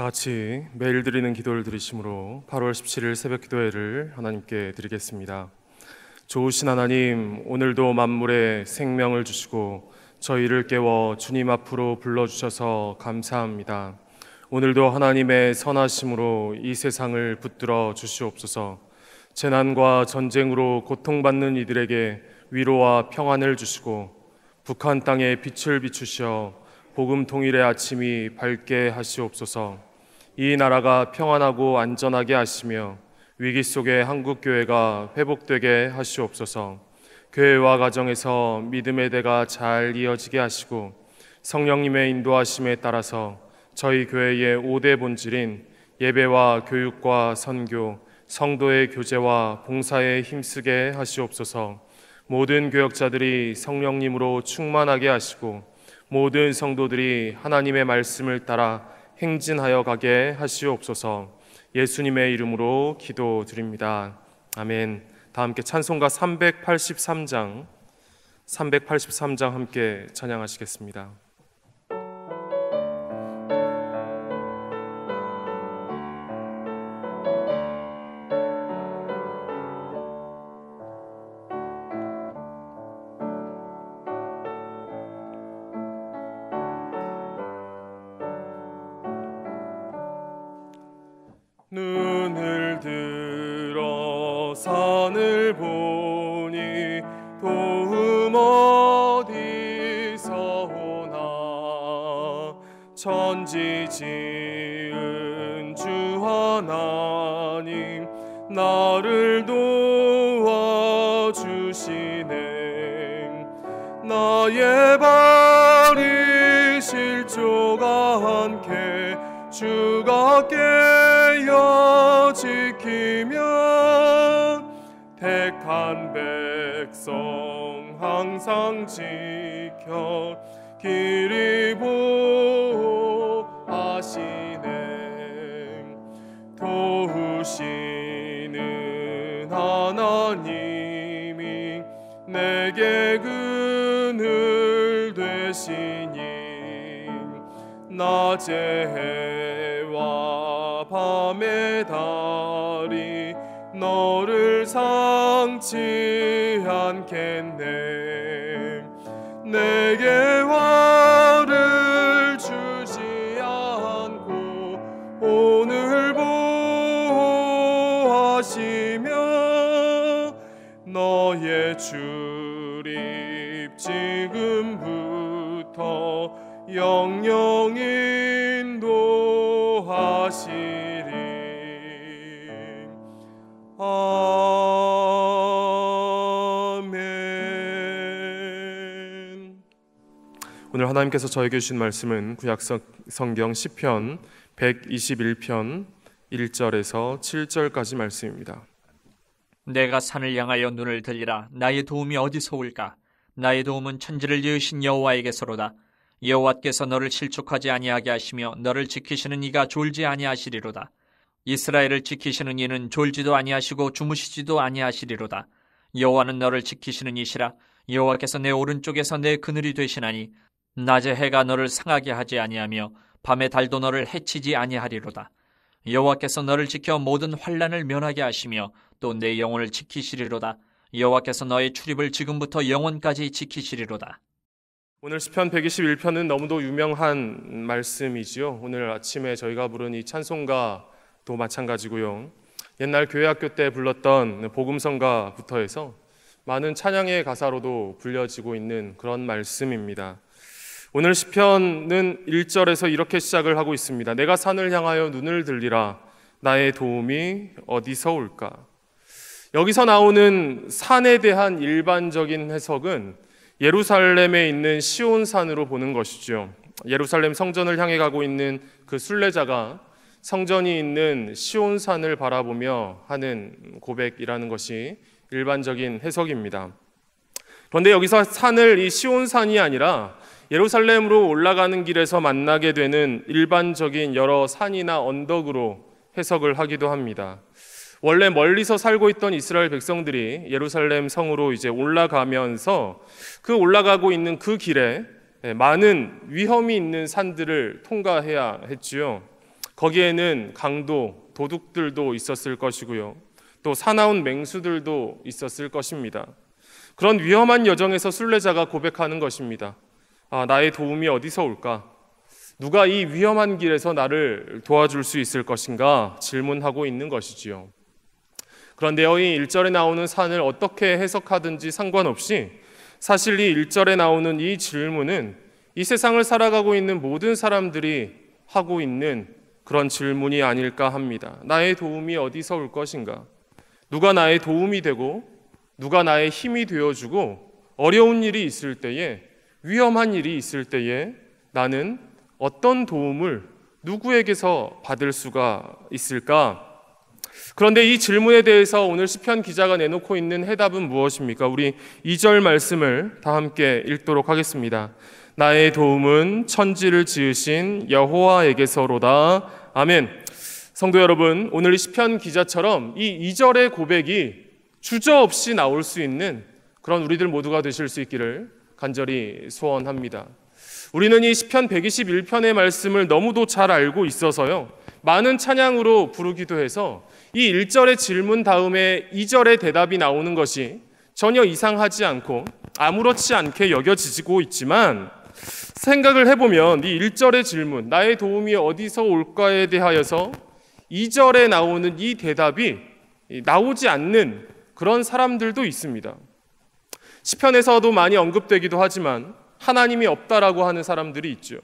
다 같이 매일 드리는 기도를 드리심으로 8월 17일 새벽 기도회를 하나님께 드리겠습니다. 좋으신 하나님, 오늘도 만물에 생명을 주시고 저희를 깨워 주님 앞으로 불러주셔서 감사합니다. 오늘도 하나님의 선하심으로 이 세상을 붙들어 주시옵소서. 재난과 전쟁으로 고통받는 이들에게 위로와 평안을 주시고 북한 땅에 빛을 비추시어 복음 통일의 아침이 밝게 하시옵소서. 이 나라가 평안하고 안전하게 하시며 위기 속에 한국교회가 회복되게 하시옵소서. 교회와 가정에서 믿음의 대가 잘 이어지게 하시고 성령님의 인도하심에 따라서 저희 교회의 5대 본질인 예배와 교육과 선교, 성도의 교제와 봉사에 힘쓰게 하시옵소서. 모든 교역자들이 성령님으로 충만하게 하시고 모든 성도들이 하나님의 말씀을 따라 행진하여 가게 하시옵소서. 예수님의 이름으로 기도드립니다. 아멘. 다 함께 찬송가 383장 함께 찬양하시겠습니다. 눈을 들어 산을 보니 도움 어디서 오나. 천지 지은 주 하나님 나를 도와주시네. 나의 발이 실조가 않게 주가 깨어 지키며 택한 백성 항상 지켜 길이 보호하시네. 도우시는 하나님이 내게 그늘 되시니 낮의 해와 밤의 달이 너를 상치 않겠네. 내게 화를 주지 않고 오늘 보호하시며 너의 출입 지금부터 영영 인도하시리. 아멘. 오늘 하나님께서 저에게 주신 말씀은 구약 성경 시편 121편 1절에서 7절까지 말씀입니다. 내가 산을 향하여 눈을 들리라. 나의 도움이 어디서 올까? 나의 도움은 천지를 지으신 여호와에게서로다. 여호와께서 너를 실족하지 아니하게 하시며 너를 지키시는 이가 졸지 아니하시리로다. 이스라엘을 지키시는 이는 졸지도 아니하시고 주무시지도 아니하시리로다. 여호와는 너를 지키시는 이시라. 여호와께서 내 오른쪽에서 내 그늘이 되시나니 낮에 해가 너를 상하게 하지 아니하며 밤에 달도 너를 해치지 아니하리로다. 여호와께서 너를 지켜 모든 환난을 면하게 하시며 또 내 영혼을 지키시리로다. 여호와께서 너의 출입을 지금부터 영원까지 지키시리로다. 오늘 시편 121편은 너무도 유명한 말씀이지요. 오늘 아침에 저희가 부른 이 찬송가도 마찬가지고요. 옛날 교회학교 때 불렀던 복음성가부터 해서 많은 찬양의 가사로도 불려지고 있는 그런 말씀입니다. 오늘 시편은 1절에서 이렇게 시작을 하고 있습니다. 내가 산을 향하여 눈을 들리라. 나의 도움이 어디서 올까? 여기서 나오는 산에 대한 일반적인 해석은 예루살렘에 있는 시온산으로 보는 것이죠. 예루살렘 성전을 향해 가고 있는 그 순례자가 성전이 있는 시온산을 바라보며 하는 고백이라는 것이 일반적인 해석입니다. 그런데 여기서 산을 이 시온산이 아니라 예루살렘으로 올라가는 길에서 만나게 되는 일반적인 여러 산이나 언덕으로 해석을 하기도 합니다. 원래 멀리서 살고 있던 이스라엘 백성들이 예루살렘 성으로 이제 올라가면서 그 올라가고 있는 그 길에 많은 위험이 있는 산들을 통과해야 했지요. 거기에는 강도, 도둑들도 있었을 것이고요. 또 사나운 맹수들도 있었을 것입니다. 그런 위험한 여정에서 순례자가 고백하는 것입니다. 나의 도움이 어디서 올까? 누가 이 위험한 길에서 나를 도와줄 수 있을 것인가? 질문하고 있는 것이지요. 그런데요, 이 1절에 나오는 산을 어떻게 해석하든지 상관없이 사실 이 1절에 나오는 이 질문은 이 세상을 살아가고 있는 모든 사람들이 하고 있는 그런 질문이 아닐까 합니다. 나의 도움이 어디서 올 것인가? 누가 나의 도움이 되고 누가 나의 힘이 되어주고 어려운 일이 있을 때에, 위험한 일이 있을 때에 나는 어떤 도움을 누구에게서 받을 수가 있을까? 그런데 이 질문에 대해서 오늘 시편 기자가 내놓고 있는 해답은 무엇입니까? 우리 2절 말씀을 다 함께 읽도록 하겠습니다. 나의 도움은 천지를 지으신 여호와에게서로다. 아멘. 성도 여러분, 오늘 이 시편 기자처럼 이 2절의 고백이 주저없이 나올 수 있는 그런 우리들 모두가 되실 수 있기를 간절히 소원합니다. 우리는 이 시편 121편의 말씀을 너무도 잘 알고 있어서요, 많은 찬양으로 부르기도 해서 이 1절의 질문 다음에 2절의 대답이 나오는 것이 전혀 이상하지 않고 아무렇지 않게 여겨지고 있지만, 생각을 해보면 이 1절의 질문, 나의 도움이 어디서 올까에 대하여서 2절에 나오는 이 대답이 나오지 않는 그런 사람들도 있습니다. 시편에서도 많이 언급되기도 하지만 하나님이 없다라고 하는 사람들이 있죠.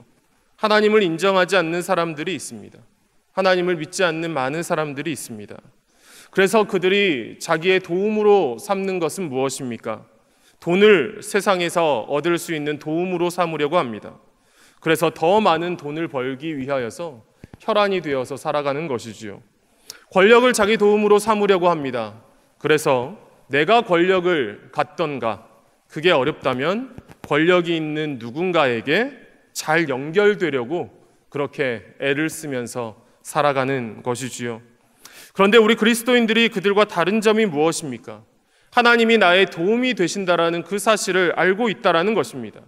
하나님을 인정하지 않는 사람들이 있습니다. 하나님을 믿지 않는 많은 사람들이 있습니다. 그래서 그들이 자기의 도움으로 삼는 것은 무엇입니까? 돈을 세상에서 얻을 수 있는 도움으로 삼으려고 합니다. 그래서 더 많은 돈을 벌기 위하여서 혈안이 되어서 살아가는 것이지요. 권력을 자기 도움으로 삼으려고 합니다. 그래서 내가 권력을 갖던가, 그게 어렵다면 권력이 있는 누군가에게 잘 연결되려고 그렇게 애를 쓰면서 살아가는 것이지요. 그런데 우리 그리스도인들이 그들과 다른 점이 무엇입니까? 하나님이 나의 도움이 되신다라는 그 사실을 알고 있다라는 것입니다.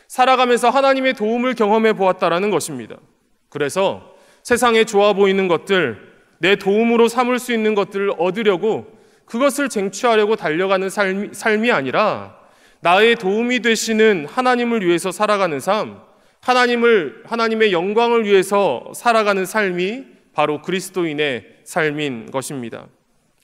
살아가면서 하나님의 도움을 경험해 보았다라는 것입니다. 그래서 세상에 좋아 보이는 것들, 내 도움으로 삼을 수 있는 것들을 얻으려고, 그것을 쟁취하려고 달려가는 삶이 아니라 나의 도움이 되시는 하나님을 위해서 살아가는 삶, 하나님의 영광을 위해서 살아가는 삶이 바로 그리스도인의 삶인 것입니다.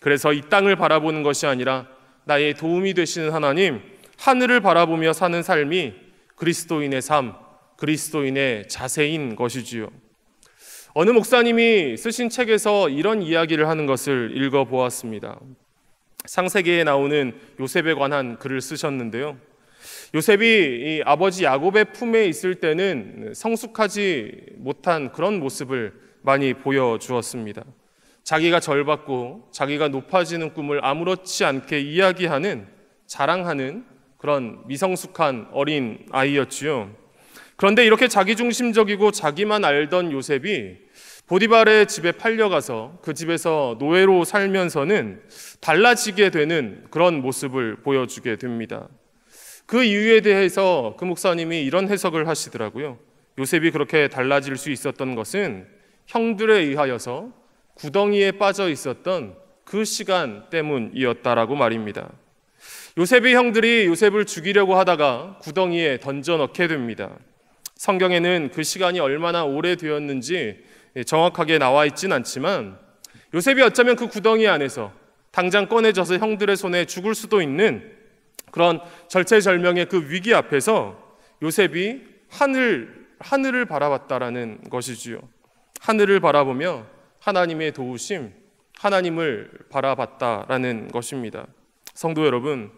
그래서 이 땅을 바라보는 것이 아니라 나의 도움이 되시는 하나님, 하늘을 바라보며 사는 삶이 그리스도인의 삶, 그리스도인의 자세인 것이지요. 어느 목사님이 쓰신 책에서 이런 이야기를 하는 것을 읽어보았습니다. 창세기에 나오는 요셉에 관한 글을 쓰셨는데요. 요셉이 이 아버지 야곱의 품에 있을 때는 성숙하지 못한 그런 모습을 많이 보여주었습니다. 자기가 절받고 자기가 높아지는 꿈을 아무렇지 않게 이야기하는, 자랑하는 그런 미성숙한 어린 아이였지요. 그런데 이렇게 자기중심적이고 자기만 알던 요셉이 보디발의 집에 팔려가서 그 집에서 노예로 살면서는 달라지게 되는 그런 모습을 보여주게 됩니다. 그 이유에 대해서 그 목사님이 이런 해석을 하시더라고요. 요셉이 그렇게 달라질 수 있었던 것은 형들에 의하여서 구덩이에 빠져 있었던 그 시간 때문이었다라고 말입니다. 요셉의 형들이 요셉을 죽이려고 하다가 구덩이에 던져 넣게 됩니다. 성경에는 그 시간이 얼마나 오래되었는지 정확하게 나와 있진 않지만, 요셉이 어쩌면 그 구덩이 안에서 당장 꺼내져서 형들의 손에 죽을 수도 있는 그런 절체절명의 그 위기 앞에서 요셉이 하늘을 바라봤다라는 것이지요. 하늘을 바라보며 하나님의 도우심, 하나님을 바라봤다라는 것입니다. 성도 여러분,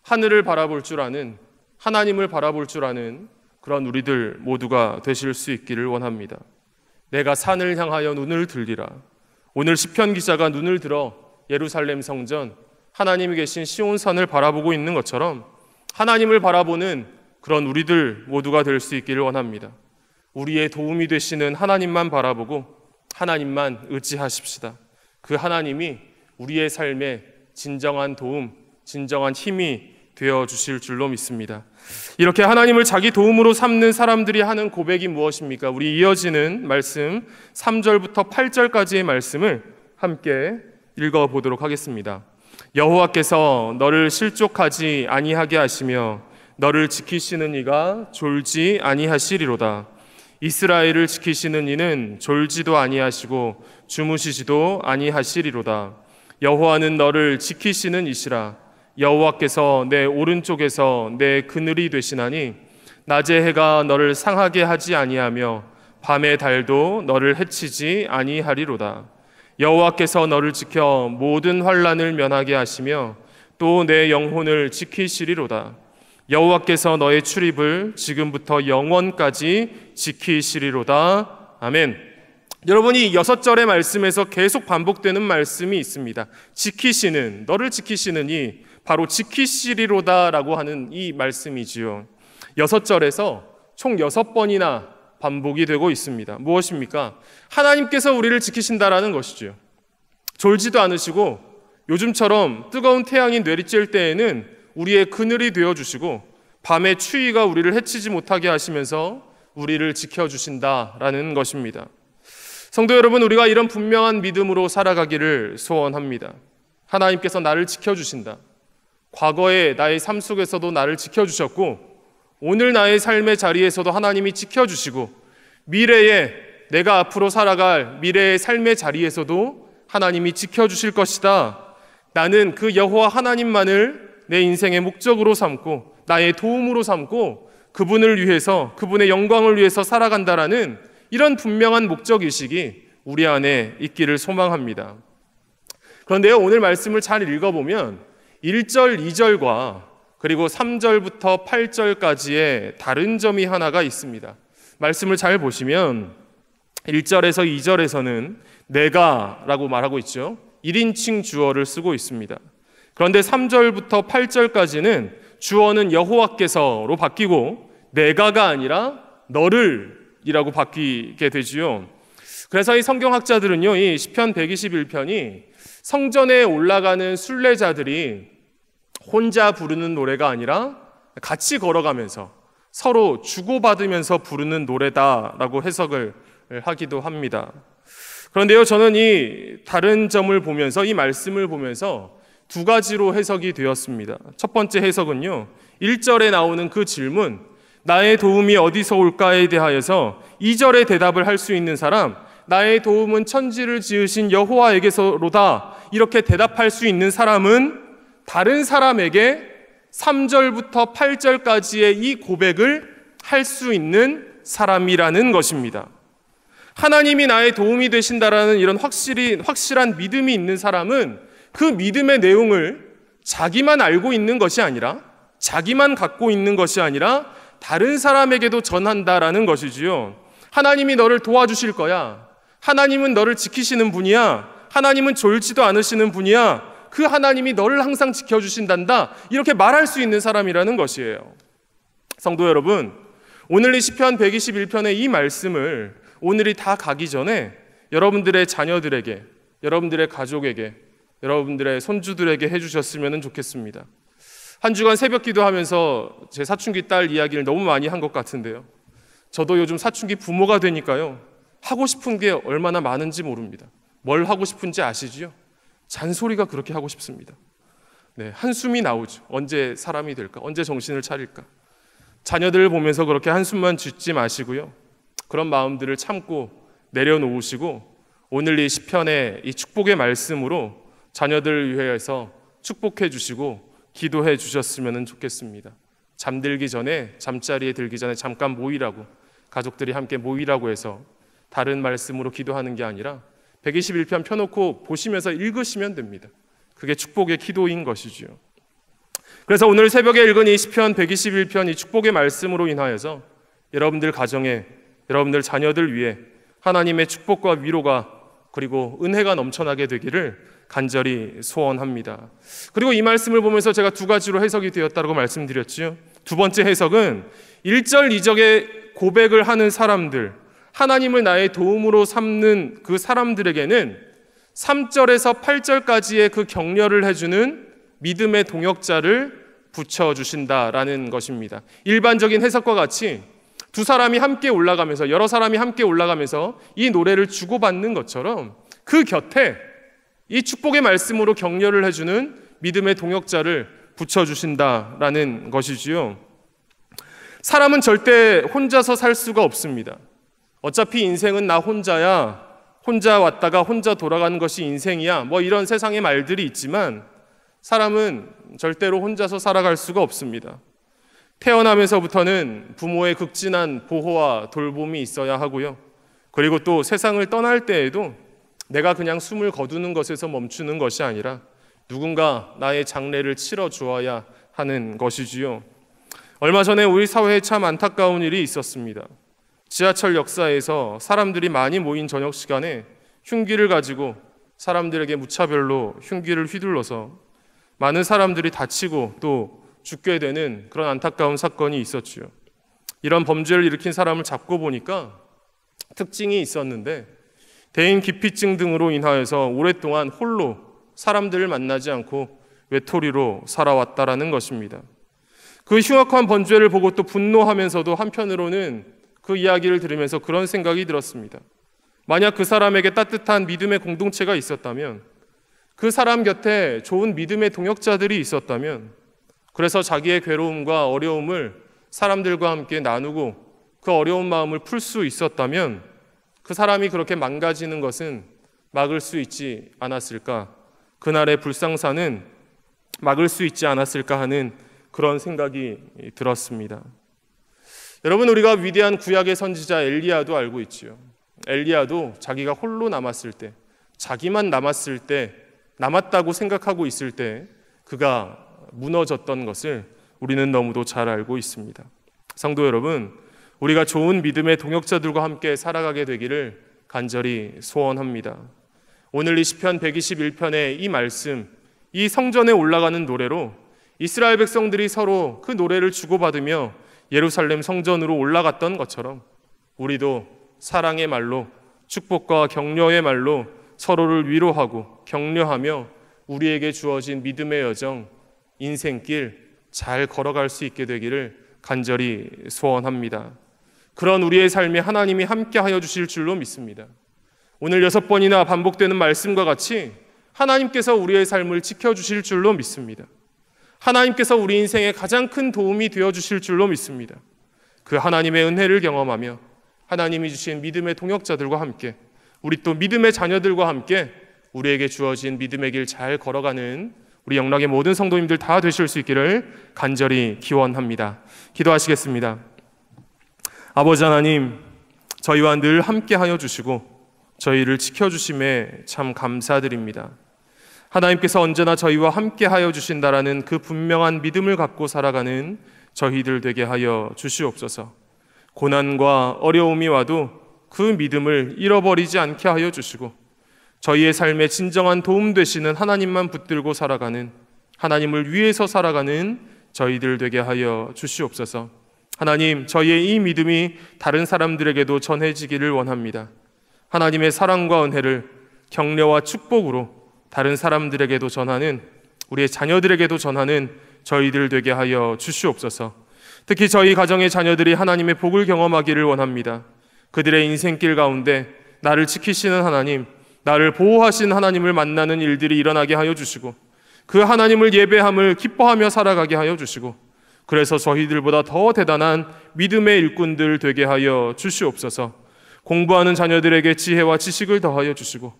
하늘을 바라볼 줄 아는, 하나님을 바라볼 줄 아는 그런 우리들 모두가 되실 수 있기를 원합니다. 내가 산을 향하여 눈을 들리라. 오늘 시편 기자가 눈을 들어 예루살렘 성전, 하나님이 계신 시온산을 바라보고 있는 것처럼 하나님을 바라보는 그런 우리들 모두가 될 수 있기를 원합니다. 우리의 도움이 되시는 하나님만 바라보고 하나님만 의지하십시다. 그 하나님이 우리의 삶에 진정한 도움, 진정한 힘이 되어 주실 줄로 믿습니다. 이렇게 하나님을 자기 도움으로 삼는 사람들이 하는 고백이 무엇입니까? 우리 이어지는 말씀 3절부터 8절까지의 말씀을 함께 읽어보도록 하겠습니다. 여호와께서 너를 실족하지 아니하게 하시며 너를 지키시는 이가 졸지 아니하시리로다. 이스라엘을 지키시는 이는 졸지도 아니하시고 주무시지도 아니하시리로다. 여호와는 너를 지키시는 이시라. 여호와께서 내 오른쪽에서 내 그늘이 되시나니 낮의 해가 너를 상하게 하지 아니하며 밤의 달도 너를 해치지 아니하리로다. 여호와께서 너를 지켜 모든 환난을 면하게 하시며 또 내 영혼을 지키시리로다. 여호와께서 너의 출입을 지금부터 영원까지 지키시리로다. 아멘. 여러분이 6절의 말씀에서 계속 반복되는 말씀이 있습니다. 지키시는, 너를 지키시는 이 바로 지키시리로다라고 하는 이 말씀이지요. 6절에서 총 6번이나 반복이 되고 있습니다. 무엇입니까? 하나님께서 우리를 지키신다라는 것이죠. 졸지도 않으시고 요즘처럼 뜨거운 태양이 내리쬐을 때에는 우리의 그늘이 되어주시고 밤의 추위가 우리를 해치지 못하게 하시면서 우리를 지켜주신다라는 것입니다. 성도 여러분, 우리가 이런 분명한 믿음으로 살아가기를 소원합니다. 하나님께서 나를 지켜주신다. 과거에 나의 삶 속에서도 나를 지켜주셨고 오늘 나의 삶의 자리에서도 하나님이 지켜주시고 미래에 내가 앞으로 살아갈 미래의 삶의 자리에서도 하나님이 지켜주실 것이다. 나는 그 여호와 하나님만을 내 인생의 목적으로 삼고 나의 도움으로 삼고 그분을 위해서, 그분의 영광을 위해서 살아간다라는 이런 분명한 목적의식이 우리 안에 있기를 소망합니다. 그런데요, 오늘 말씀을 잘 읽어보면 1절, 2절과 그리고 3절부터 8절까지의 다른 점이 하나가 있습니다. 말씀을 잘 보시면 1절에서 2절에서는 내가 라고 말하고 있죠. 1인칭 주어를 쓰고 있습니다. 그런데 3절부터 8절까지는 주어는 여호와께서로 바뀌고 내가가 아니라 너를 이라고 바뀌게 되지요. 그래서 이 성경학자들은요, 이 시편 121편이 성전에 올라가는 순례자들이 혼자 부르는 노래가 아니라 같이 걸어가면서 서로 주고받으면서 부르는 노래다라고 해석을 하기도 합니다. 그런데요, 저는 이 다른 점을 보면서, 이 말씀을 보면서 두 가지로 해석이 되었습니다. 첫 번째 해석은요, 1절에 나오는 그 질문, 나의 도움이 어디서 올까에 대하여서 2절에 대답을 할 수 있는 사람, 나의 도움은 천지를 지으신 여호와에게서로다, 이렇게 대답할 수 있는 사람은 다른 사람에게 3절부터 8절까지의 이 고백을 할 수 있는 사람이라는 것입니다. 하나님이 나의 도움이 되신다라는 이런 확실한 믿음이 있는 사람은 그 믿음의 내용을 자기만 알고 있는 것이 아니라, 자기만 갖고 있는 것이 아니라 다른 사람에게도 전한다라는 것이지요. 하나님이 너를 도와주실 거야. 하나님은 너를 지키시는 분이야. 하나님은 졸지도 않으시는 분이야. 그 하나님이 너를 항상 지켜주신단다. 이렇게 말할 수 있는 사람이라는 것이에요. 성도 여러분, 오늘 이 시편 121편의 이 말씀을 오늘이 다 가기 전에 여러분들의 자녀들에게, 여러분들의 가족에게, 여러분들의 손주들에게 해주셨으면 좋겠습니다. 한 주간 새벽 기도하면서 제 사춘기 딸 이야기를 너무 많이 한 것 같은데요. 저도 요즘 사춘기 부모가 되니까요, 하고 싶은 게 얼마나 많은지 모릅니다. 뭘 하고 싶은지 아시지요? 잔소리가 그렇게 하고 싶습니다. 네, 한숨이 나오죠. 언제 사람이 될까? 언제 정신을 차릴까? 자녀들을 보면서 그렇게 한숨만 짓지 마시고요. 그런 마음들을 참고 내려놓으시고 오늘 이 시편의 이 축복의 말씀으로 자녀들을 위해서 축복해 주시고 기도해 주셨으면 좋겠습니다. 잠들기 전에, 잠자리에 들기 전에 잠깐 모이라고, 가족들이 함께 모이라고 해서 다른 말씀으로 기도하는 게 아니라 121편 펴놓고 보시면서 읽으시면 됩니다. 그게 축복의 기도인 것이지요. 그래서 오늘 새벽에 읽은 이 시편 121편 이 축복의 말씀으로 인하여서 여러분들 가정에, 여러분들 자녀들 위해 하나님의 축복과 위로가 그리고 은혜가 넘쳐나게 되기를 간절히 소원합니다. 그리고 이 말씀을 보면서 제가 두 가지로 해석이 되었다고 말씀드렸죠. 두 번째 해석은 1절, 2절의 고백을 하는 사람들, 하나님을 나의 도움으로 삼는 그 사람들에게는 3절에서 8절까지의 그 격려를 해주는 믿음의 동역자를 붙여주신다라는 것입니다. 일반적인 해석과 같이 두 사람이 함께 올라가면서, 여러 사람이 함께 올라가면서 이 노래를 주고받는 것처럼 그 곁에 이 축복의 말씀으로 격려를 해주는 믿음의 동역자를 붙여주신다라는 것이지요. 사람은 절대 혼자서 살 수가 없습니다. 어차피 인생은 나 혼자야, 혼자 왔다가 혼자 돌아가는 것이 인생이야, 뭐 이런 세상의 말들이 있지만 사람은 절대로 혼자서 살아갈 수가 없습니다. 태어나면서부터는 부모의 극진한 보호와 돌봄이 있어야 하고요. 그리고 또 세상을 떠날 때에도 내가 그냥 숨을 거두는 것에서 멈추는 것이 아니라 누군가 나의 장례를 치러 주어야 하는 것이지요. 얼마 전에 우리 사회에 참 안타까운 일이 있었습니다. 지하철 역사에서 사람들이 많이 모인 저녁 시간에 흉기를 가지고 사람들에게 무차별로 흉기를 휘둘러서 많은 사람들이 다치고 또 죽게 되는 그런 안타까운 사건이 있었지요. 이런 범죄를 일으킨 사람을 잡고 보니까 특징이 있었는데 대인 기피증 등으로 인하여서 오랫동안 홀로 사람들을 만나지 않고 외톨이로 살아왔다라는 것입니다. 그 흉악한 범죄를 보고 또 분노하면서도 한편으로는 그 이야기를 들으면서 그런 생각이 들었습니다. 만약 그 사람에게 따뜻한 믿음의 공동체가 있었다면, 그 사람 곁에 좋은 믿음의 동역자들이 있었다면, 그래서 자기의 괴로움과 어려움을 사람들과 함께 나누고 그 어려운 마음을 풀 수 있었다면 그 사람이 그렇게 망가지는 것은 막을 수 있지 않았을까, 그날의 불상사는 막을 수 있지 않았을까 하는 그런 생각이 들었습니다. 여러분, 우리가 위대한 구약의 선지자 엘리야도 알고 있지요. 엘리야도 자기가 홀로 남았을 때, 자기만 남았을 때, 남았다고 생각하고 있을 때 그가 무너졌던 것을 우리는 너무도 잘 알고 있습니다. 성도 여러분, 우리가 좋은 믿음의 동역자들과 함께 살아가게 되기를 간절히 소원합니다. 오늘 이 시편 121편의 이 말씀, 이 성전에 올라가는 노래로 이스라엘 백성들이 서로 그 노래를 주고받으며 예루살렘 성전으로 올라갔던 것처럼 우리도 사랑의 말로, 축복과 격려의 말로 서로를 위로하고 격려하며 우리에게 주어진 믿음의 여정, 인생길 잘 걸어갈 수 있게 되기를 간절히 소원합니다. 그런 우리의 삶에 하나님이 함께하여 주실 줄로 믿습니다. 오늘 6번이나 반복되는 말씀과 같이 하나님께서 우리의 삶을 지켜주실 줄로 믿습니다. 하나님께서 우리 인생에 가장 큰 도움이 되어주실 줄로 믿습니다. 그 하나님의 은혜를 경험하며 하나님이 주신 믿음의 동역자들과 함께, 우리 또 믿음의 자녀들과 함께 우리에게 주어진 믿음의 길 잘 걸어가는 우리 영락의 모든 성도님들 다 되실 수 있기를 간절히 기원합니다. 기도하시겠습니다. 아버지 하나님, 저희와 늘 함께하여 주시고 저희를 지켜주심에 참 감사드립니다. 하나님께서 언제나 저희와 함께하여 주신다라는 그 분명한 믿음을 갖고 살아가는 저희들 되게 하여 주시옵소서. 고난과 어려움이 와도 그 믿음을 잃어버리지 않게 하여 주시고 저희의 삶에 진정한 도움 되시는 하나님만 붙들고 살아가는, 하나님을 위해서 살아가는 저희들 되게 하여 주시옵소서. 하나님, 저희의 이 믿음이 다른 사람들에게도 전해지기를 원합니다. 하나님의 사랑과 은혜를 격려와 축복으로 다른 사람들에게도 전하는, 우리의 자녀들에게도 전하는 저희들 되게 하여 주시옵소서. 특히 저희 가정의 자녀들이 하나님의 복을 경험하기를 원합니다. 그들의 인생길 가운데 나를 지키시는 하나님, 나를 보호하신 하나님을 만나는 일들이 일어나게 하여 주시고 그 하나님을 예배함을 기뻐하며 살아가게 하여 주시고 그래서 저희들보다 더 대단한 믿음의 일꾼들 되게 하여 주시옵소서. 공부하는 자녀들에게 지혜와 지식을 더하여 주시고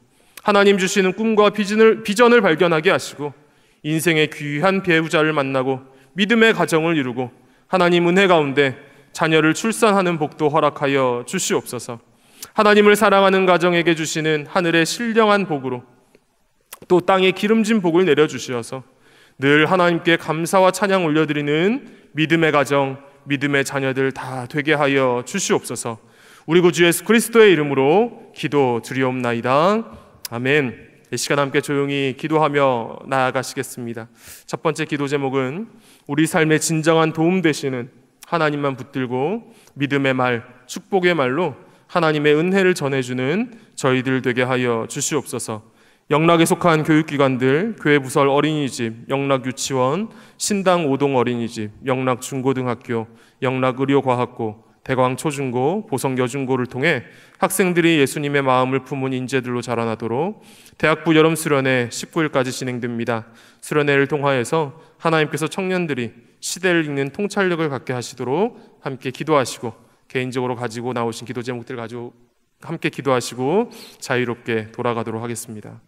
하나님 주시는 꿈과 비전을 발견하게 하시고 인생의 귀한 배우자를 만나고 믿음의 가정을 이루고 하나님 은혜 가운데 자녀를 출산하는 복도 허락하여 주시옵소서. 하나님을 사랑하는 가정에게 주시는 하늘의 신령한 복으로 또 땅에 기름진 복을 내려주시어서 늘 하나님께 감사와 찬양 올려드리는 믿음의 가정, 믿음의 자녀들 다 되게 하여 주시옵소서. 우리 구주 예수 그리스도의 이름으로 기도드리옵나이다. 아멘. 이 시간 함께 조용히 기도하며 나아가시겠습니다. 첫 번째 기도 제목은 우리 삶에 진정한 도움 되시는 하나님만 붙들고 믿음의 말, 축복의 말로 하나님의 은혜를 전해주는 저희들 되게 하여 주시옵소서. 영락에 속한 교육기관들, 교회부설 어린이집, 영락유치원, 신당 오동 어린이집, 영락중고등학교, 영락의료과학고, 대광초중고, 보성여중고를 통해 학생들이 예수님의 마음을 품은 인재들로 자라나도록 대학부 여름수련회 19일까지 진행됩니다. 수련회를 통하여서 하나님께서 청년들이 시대를 읽는 통찰력을 갖게 하시도록 함께 기도하시고, 개인적으로 가지고 나오신 기도 제목들 가지고 함께 기도하시고 자유롭게 돌아가도록 하겠습니다.